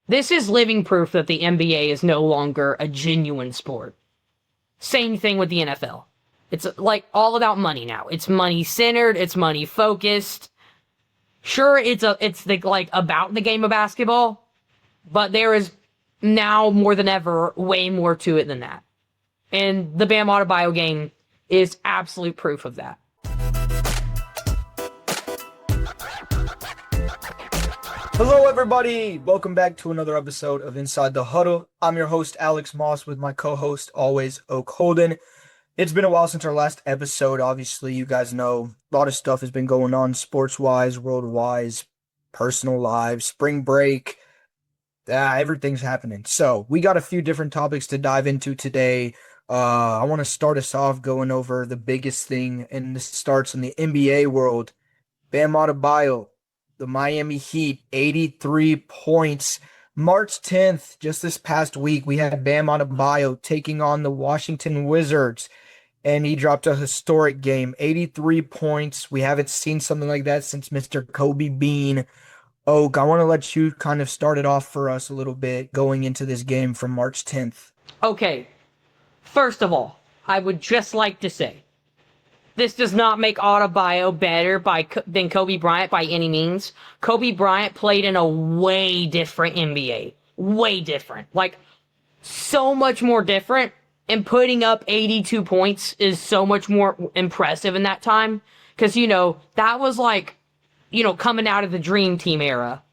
This is living proof that the NBA is no longer a genuine sport. Same thing with the NFL. It's like all about money now. It's money centered, it's money focused. Sure, it's about the game of basketball, but there is now more than ever way more to it than that. And the Bam Adebayo game is absolute proof of that. Hello, everybody. Welcome back to another episode of Inside the Huddle. I'm your host, Alex Maas, with my co-host, always, Oak Holden. It's been a while since our last episode. Obviously, you guys know a lot of stuff has been going on sports-wise, world-wise, personal lives, spring break. Everything's happening. So we got a few different topics to dive into today. I want to start us off going over the biggest thing, and this starts in the NBA world. Bam Adebayo, the Miami Heat, 83 points. March 10th, just this past week, we had Bam Adebayo taking on the Washington Wizards, and he dropped a historic game, 83 points. We haven't seen something like that since Mr. Kobe Bean. Oak, I want to let you kind of start it off for us a little bit going into this game from March 10th. Okay, first of all, I would just like to say, this does not make Adebayo better than Kobe Bryant by any means. Kobe Bryant played in a way different NBA. Way different. Like, so much more different. And putting up 82 points is so much more impressive in that time. Because, that was like, coming out of the Dream Team era.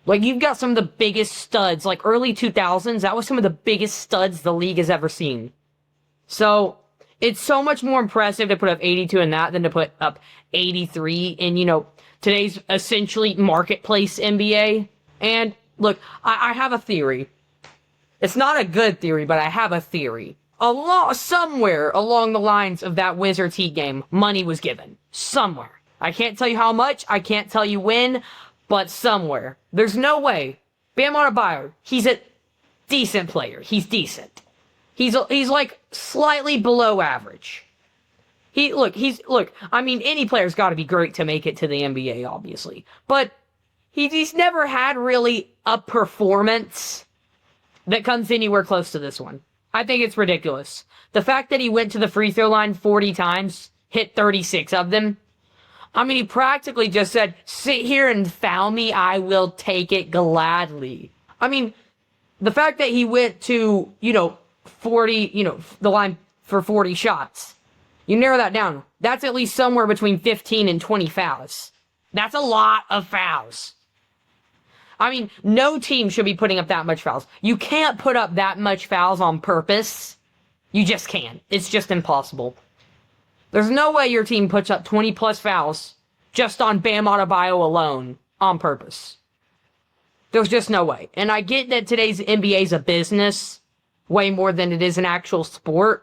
Like, you've got some of the biggest studs. Like, early 2000s, that was some of the biggest studs the league has ever seen. So it's so much more impressive to put up 82 in that than to put up 83 in, today's essentially marketplace NBA. And look, I have a theory. It's not a good theory, but I have a theory. Somewhere along the lines of that Wizards Heat game, money was given. Somewhere. I can't tell you how much, I can't tell you when, but somewhere. There's no way. Bam Adebayo, he's a decent player. He's decent. He's like slightly below average. Any player's got to be great to make it to the NBA, obviously. But he's never had really a performance that comes anywhere close to this one. I think it's ridiculous. The fact that he went to the free throw line 40 times, hit 36 of them. He practically just said, sit here and foul me, I will take it gladly. The fact that he went to, 40, the line for 40 shots. You narrow that down. That's at least somewhere between 15 and 20 fouls. That's a lot of fouls. No team should be putting up that much fouls. You can't put up that much fouls on purpose. You just can't. It's just impossible. There's no way your team puts up 20 plus fouls just on Bam Adebayo alone on purpose. There's just no way. And I get that today's NBA is a business way more than it is an actual sport.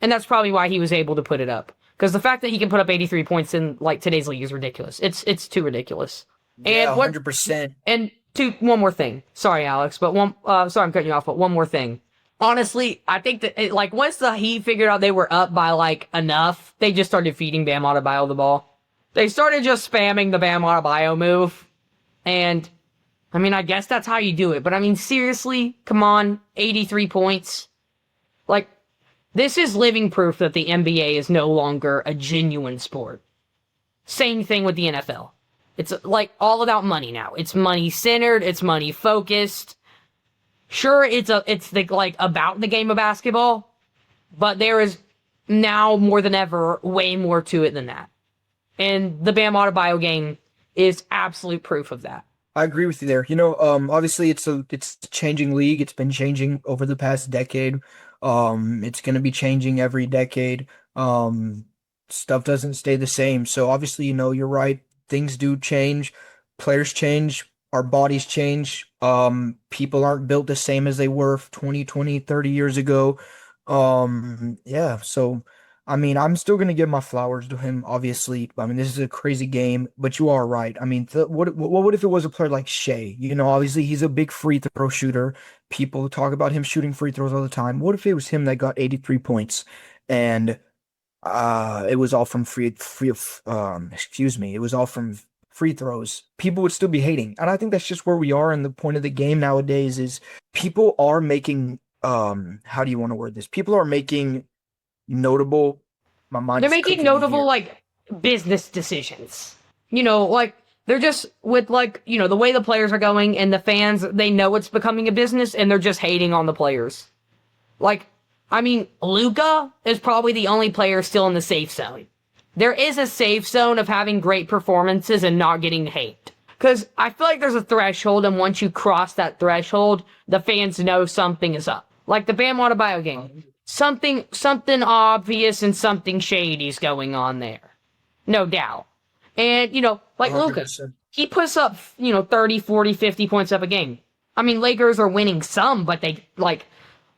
And that's probably why he was able to put it up. Because the fact that he can put up 83 points in today's league is ridiculous. It's too ridiculous. Yeah, 100%. One more thing. Sorry, Alex, but sorry I'm cutting you off, but one more thing. Honestly, I think that once the Heat figured out they were up by enough, they just started feeding Bam Adebayo the ball. They started just spamming the Bam Adebayo move. And I guess that's how you do it. But seriously, come on, 83 points. This is living proof that the NBA is no longer a genuine sport. Same thing with the NFL. It's all about money now. It's money centered, it's money focused. Sure, it's about the game of basketball, but there is now more than ever way more to it than that. And the Bam Adebayo game is absolute proof of that. I agree with you there. Obviously it's a changing league. It's been changing over the past decade. It's going to be changing every decade. Stuff doesn't stay the same. So obviously, you're right. Things do change. Players change. Our bodies change. People aren't built the same as they were 20, 30 years ago. So I'm still going to give my flowers to him, obviously. This is a crazy game, but you are right. What if it was a player like Shea? Obviously he's a big free throw shooter. People talk about him shooting free throws all the time. What if it was him that got 83 points and it was all from it was all from free throws, people would still be hating. And I think that's just where we are. And the point of the game nowadays is people are making, how do you want to word this? People are making notable, my mind They're is making cooking me notable here. like business decisions. Like they're just with like, the way the players are going and the fans, they know it's becoming a business and they're just hating on the players. Like, I mean, Luka is probably the only player still in the safe zone. There is a safe zone of having great performances and not getting hate. Because I feel like there's a threshold, and once you cross that threshold, the fans know something is up. Like the Bam Adebayo game. Something obvious and something shady is going on there. No doubt. And, like Luka, 100%. he puts up, 30, 40, 50 points up a game. I mean, Lakers are winning some, but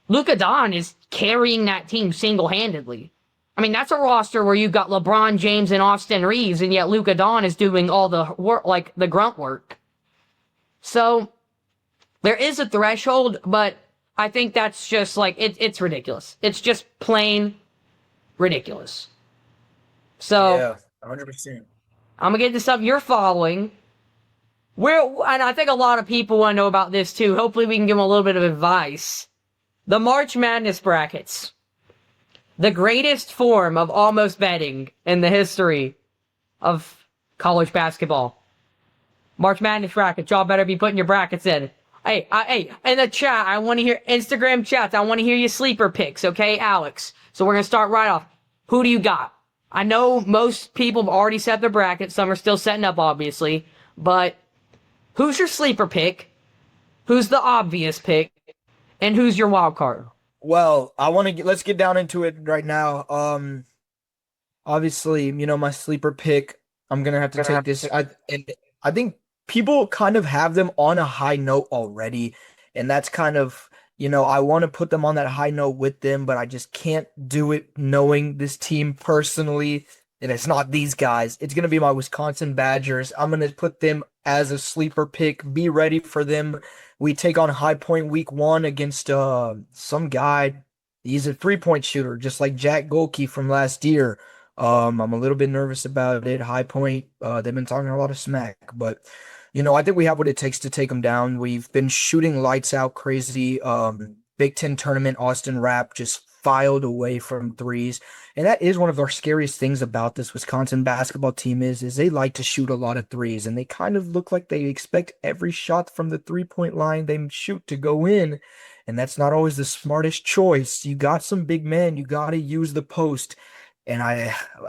Luka Don is carrying that team single-handedly. I mean, that's a roster where you've got LeBron James and Austin Reeves, and yet Luka Don is doing all the work, like the grunt work. So, there is a threshold, but I think that's just like, it's ridiculous. It's just plain ridiculous. So, Yeah, 100%. I'm gonna get into something you're following. And I think a lot of people want to know about this too. Hopefully we can give them a little bit of advice. The March Madness brackets. The greatest form of almost betting in the history of college basketball. March Madness brackets. Y'all better be putting your brackets in. Hey, in the chat, I want to hear Instagram chats. I want to hear your sleeper picks, okay, Alex? So we're going to start right off. Who do you got? I know most people have already set their brackets. Some are still setting up, obviously. But who's your sleeper pick? Who's the obvious pick? And who's your wild card? Well, let's get down into it right now. Obviously, my sleeper pick, I'm gonna have to take this. I think people kind of have them on a high note already, and that's kind of, I want to put them on that high note with them, but I just can't do it knowing this team personally. And it's not these guys. It's gonna be my Wisconsin Badgers. I'm gonna put them as a sleeper pick. Be ready for them. We take on High Point week 1 against some guy. He's a 3-point shooter, just like Jack Golke from last year. I'm a little bit nervous about it. High Point, they've been talking a lot of smack, but I think we have what it takes to take them down. We've been shooting lights out crazy. Big Ten tournament, Austin Rapp just filed away from threes. And that is one of our scariest things about this Wisconsin basketball team is they like to shoot a lot of threes, and they kind of look like they expect every shot from the 3-point line they shoot to go in. And that's not always the smartest choice. You got some big men. You got to use the post. And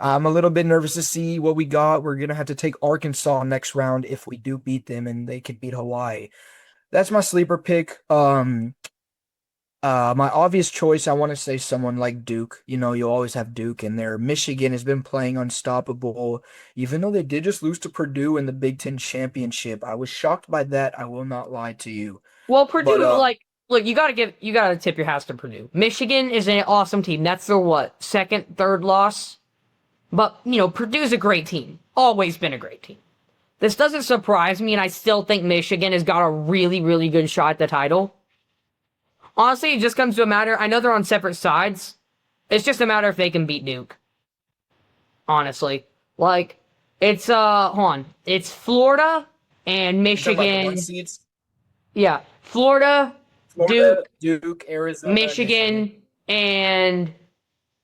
I'm a little bit nervous to see what we got. We're going to have to take Arkansas next round if we do beat them, and they could beat Hawaii. That's my sleeper pick. My obvious choice, I want to say someone like Duke. You always have Duke in there. Michigan has been playing unstoppable, even though they did just lose to Purdue in the Big Ten championship. I was shocked by that. I will not lie to you. Well, Purdue, But look, you gotta tip your hats to Purdue. Michigan is an awesome team. That's their second, third loss? But, Purdue's a great team. Always been a great team. This doesn't surprise me, and I still think Michigan has got a really, really good shot at the title. Honestly, it just comes to a matter, I know they're on separate sides. It's just a matter if they can beat Duke. Honestly. Like, it's, hold on. It's Florida and Michigan. Yeah. Florida, Duke, Arizona, Michigan, and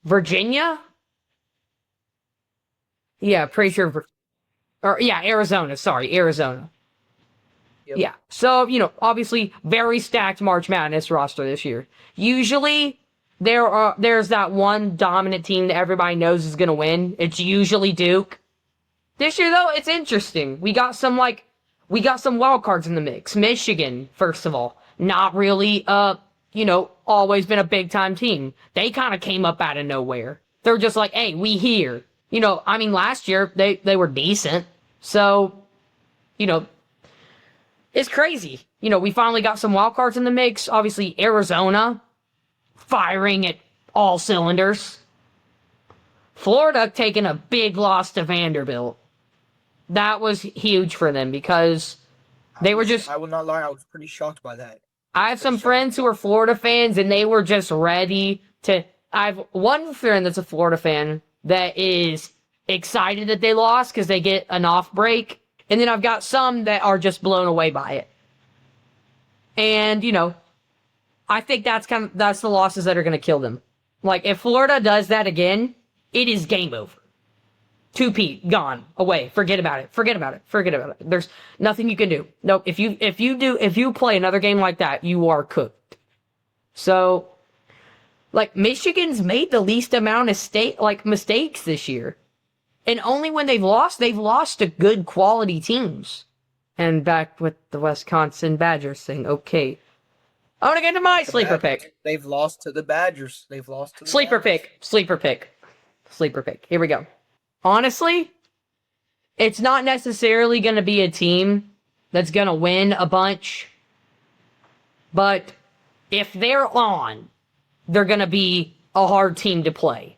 Virginia? Yeah, pretty sure. Arizona. Sorry, Arizona. Yep. Yeah. So, obviously, very stacked March Madness roster this year. Usually, there's that one dominant team that everybody knows is going to win. It's usually Duke. This year, though, it's interesting. We got some wild cards in the mix. Michigan, first of all, not really, always been a big-time team. They kind of came up out of nowhere. They're just like, hey, we here. Last year, they were decent. So, it's crazy. We finally got some wild cards in the mix. Obviously, Arizona firing at all cylinders. Florida taking a big loss to Vanderbilt. That was huge for them because they were just... I will not lie, I was pretty shocked by that. I have some friends who are Florida fans, and they were just ready to... I have one friend that's a Florida fan that is excited that they lost because they get an off break, And then I've got some that are just blown away by it. And, I think that's the losses that are going to kill them. Like, if Florida does that again, it is game over. 2P, gone, away, forget about it. There's nothing you can do. Nope, if you play another game like that, you are cooked. So, like, Michigan's made the least amount of mistakes this year. And only when they've lost to good quality teams. And back with the Wisconsin Badgers thing, okay. I want to get to my sleeper pick. They've lost to the Badgers. Sleeper pick. Here we go. Honestly, it's not necessarily going to be a team that's going to win a bunch. But if they're on, they're going to be a hard team to play.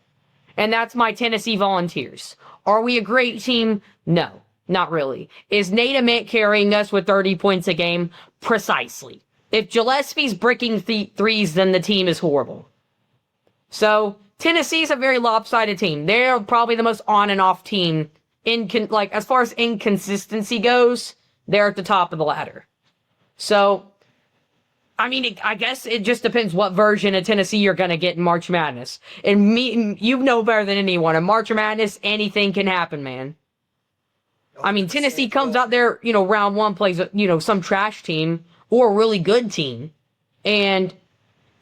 And that's my Tennessee Volunteers. Are we a great team? No, not really. Is Nate Ament carrying us with 30 points a game? Precisely. If Gillespie's bricking threes, then the team is horrible. So, Tennessee's a very lopsided team. They're probably the most on and off team. As far as inconsistency goes, they're at the top of the ladder. So, I mean, I guess it just depends what version of Tennessee you're going to get in March Madness. And you know better than anyone. In March Madness, anything can happen, man. I mean, Tennessee comes out there, round one plays, some trash team or a really good team. And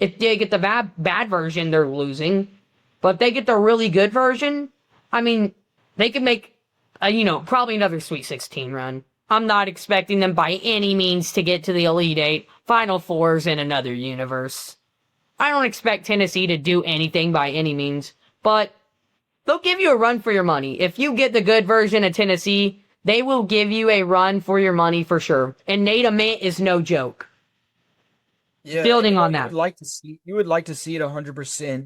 if they get the bad version, they're losing. But if they get the really good version, I mean, they could make, probably another Sweet 16 run. I'm not expecting them by any means to get to the Elite Eight. Final Fours in another universe. I don't expect Tennessee to do anything by any means, but they'll give you a run for your money. If you get the good version of Tennessee, they will give you a run for your money for sure. And Nate Ament is no joke. Yeah, building on that. You would like to see it 100%.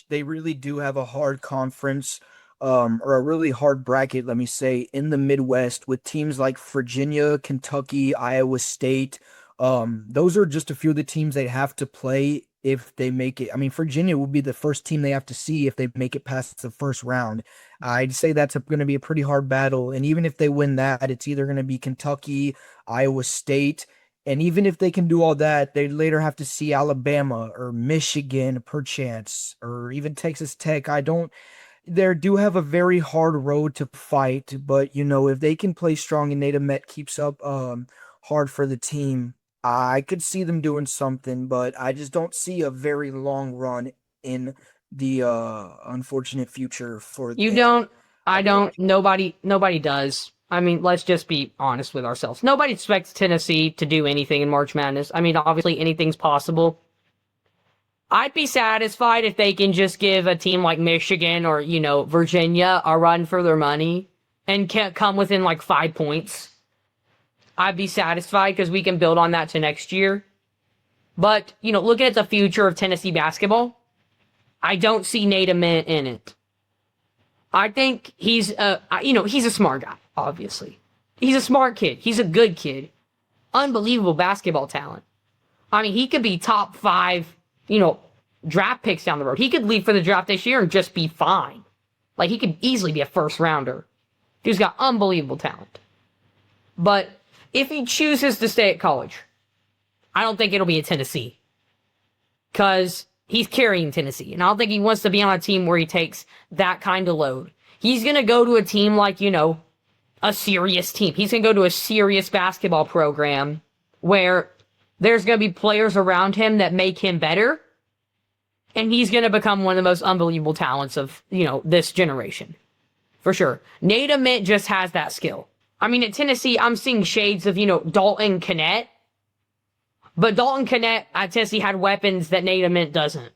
They really do have a hard conference, or a really hard bracket, let me say, in the Midwest with teams like Virginia, Kentucky, Iowa State. Those are just a few of the teams they have to play if they make it. I mean, Virginia will be the first team they have to see if they make it past the first round. I'd say that's going to be a pretty hard battle. And even if they win that, it's either going to be Kentucky, Iowa State. And even if they can do all that, they later have to see Alabama or Michigan, perchance, or even Texas Tech. They do have a very hard road to fight, but if they can play strong and Nate Ament keeps up hard for the team, I could see them doing something, but I just don't see a very long run in the unfortunate future for You them. don't, I don't, nobody does. I mean, let's just be honest with ourselves. Nobody expects Tennessee to do anything in March Madness. I mean, obviously anything's possible. I'd be satisfied if they can just give a team like Michigan or, Virginia a run for their money and can't come within like 5 points. I'd be satisfied because we can build on that to next year. But, looking at the future of Tennessee basketball, I don't see Nate Ament in it. I think he's a smart guy, obviously. He's a smart kid. He's a good kid. Unbelievable basketball talent. I mean, he could be top 5, draft picks down the road. He could leave for the draft this year and just be fine. Like, he could easily be a first rounder. He's got unbelievable talent. But if he chooses to stay at college, I don't think it'll be at Tennessee. Because he's carrying Tennessee. And I don't think he wants to be on a team where he takes that kind of load. He's going to go to a team like, a serious team. He's going to go to a serious basketball program where there's going to be players around him that make him better. And he's going to become one of the most unbelievable talents of, this generation. For sure. Nate Ament just has that skill. I mean, at Tennessee, I'm seeing shades of, Dalton Knecht. But Dalton Knecht at Tennessee had weapons that Nate Ament doesn't.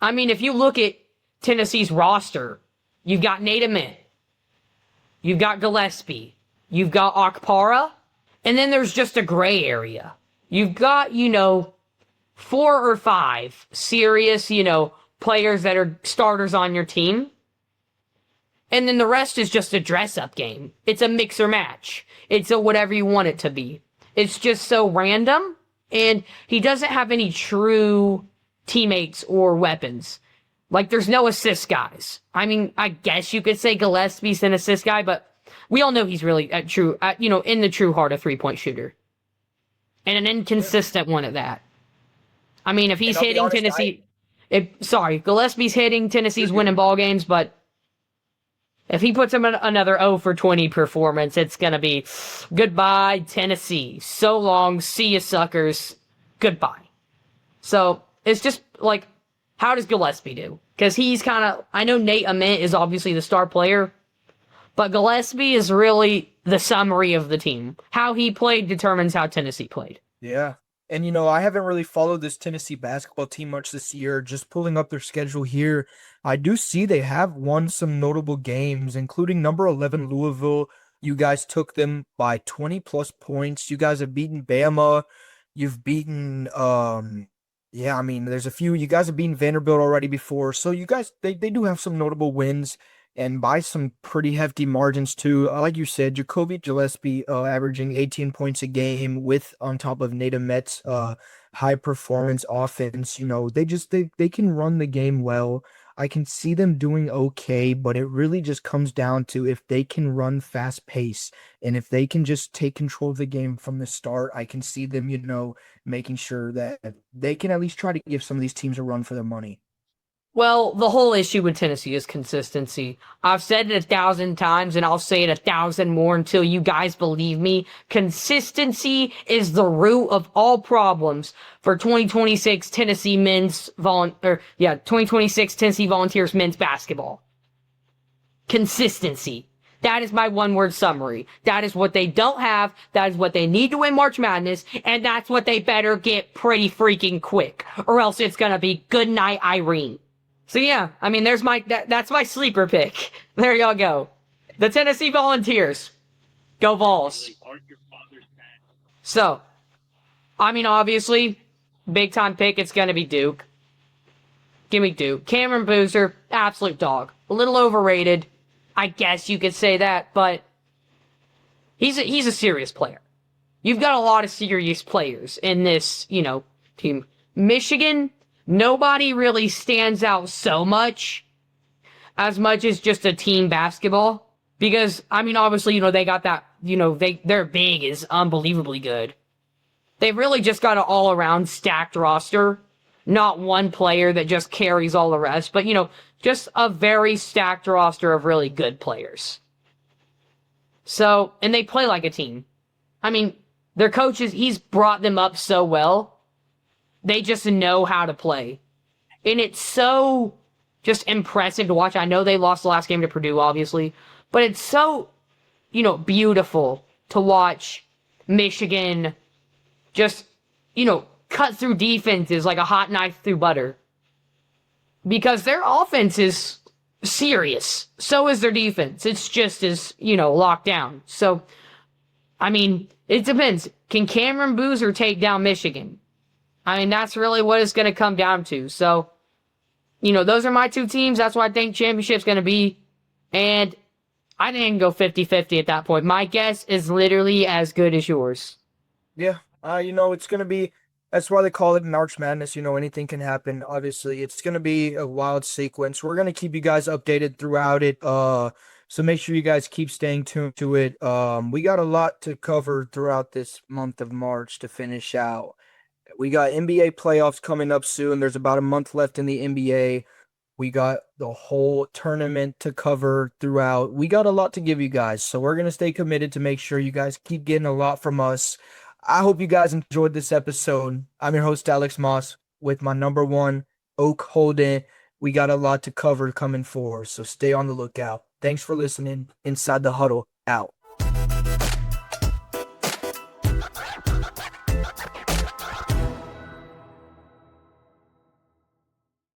I mean, if you look at Tennessee's roster, you've got Nate Ament. You've got Gillespie. You've got Okpara. And then there's just a gray area. You've got, 4 or 5 serious, players that are starters on your team. And then the rest is just a dress-up game. It's a mix or match. It's a whatever you want it to be. It's just so random. And he doesn't have any true teammates or weapons. Like, there's no assist guys. I mean, I guess you could say Gillespie's an assist guy, but we all know he's really in the true heart a 3-point shooter. And an inconsistent one at that. I mean, if he's And I'll be hitting honest, Tennessee, Gillespie's hitting Tennessee's winning ball games, but if he puts him in another 0 for 20 performance, it's going to be goodbye, Tennessee. So long. See you, suckers. Goodbye. So it's just like, how does Gillespie do? Because he's kind of, I know Nate Ament is obviously the star player, but Gillespie is really the summary of the team. How he played determines how Tennessee played. Yeah. And, I haven't really followed this Tennessee basketball team much this year. Just pulling up their schedule here, I do see they have won some notable games, including number 11 Louisville. You guys took them by 20-plus points. You guys have beaten Bama. You've beaten, there's a few. You guys have beaten Vanderbilt already before. So you guys, they do have some notable wins, and by some pretty hefty margins too. Like you said, Jacoby Gillespie averaging 18 points a game with on top of Nate Amet's high performance offense. They can run the game well. I can see them doing okay, but it really just comes down to if they can run fast pace and if they can just take control of the game from the start. I can see them, making sure that they can at least try to give some of these teams a run for their money. Well, the whole issue with Tennessee is consistency. I've said it 1,000 times, and I'll say it 1,000 more until you guys believe me. Consistency is the root of all problems for 2026 Tennessee 2026 Tennessee Volunteers men's basketball. Consistency. That is my one-word summary. That is what they don't have. That is what they need to win March Madness, and that's what they better get pretty freaking quick, or else it's gonna be good night, Irene. So yeah, I mean, that's my sleeper pick. There y'all go. The Tennessee Volunteers. Go Vols. So, I mean, obviously, big time pick, it's gonna be Duke. Give me Duke. Cameron Boozer, absolute dog. A little overrated. I guess you could say that, but he's a serious player. You've got a lot of serious players in this, team. Michigan, nobody really stands out so much as just a team basketball. Because, I mean, obviously, they got that, their big is unbelievably good. They've really just got an all-around stacked roster. Not one player that just carries all the rest, but, just a very stacked roster of really good players. So, and they play like a team. I mean, their coaches, he's brought them up so well. They just know how to play. And it's so just impressive to watch. I know they lost the last game to Purdue, obviously. But it's so, beautiful to watch Michigan just, cut through defenses like a hot knife through butter. Because their offense is serious. So is their defense. It's just as, locked down. So, I mean, it depends. Can Cameron Boozer take down Michigan? I mean, that's really what it's going to come down to. So, those are my two teams. That's what I think championship's going to be. And I think I can go 50-50 at that point. My guess is literally as good as yours. Yeah, it's going to be, that's why they call it March Madness. Anything can happen. Obviously, it's going to be a wild sequence. We're going to keep you guys updated throughout it. So make sure you guys keep staying tuned to it. We got a lot to cover throughout this month of March to finish out. We got NBA playoffs coming up soon. There's about a month left in the NBA. We got the whole tournament to cover throughout. We got a lot to give you guys. So we're going to stay committed to make sure you guys keep getting a lot from us. I hope you guys enjoyed this episode. I'm your host, Alex Maas, with my number one, Oak Holden. We got a lot to cover coming forward, so stay on the lookout. Thanks for listening. Inside the Huddle, out.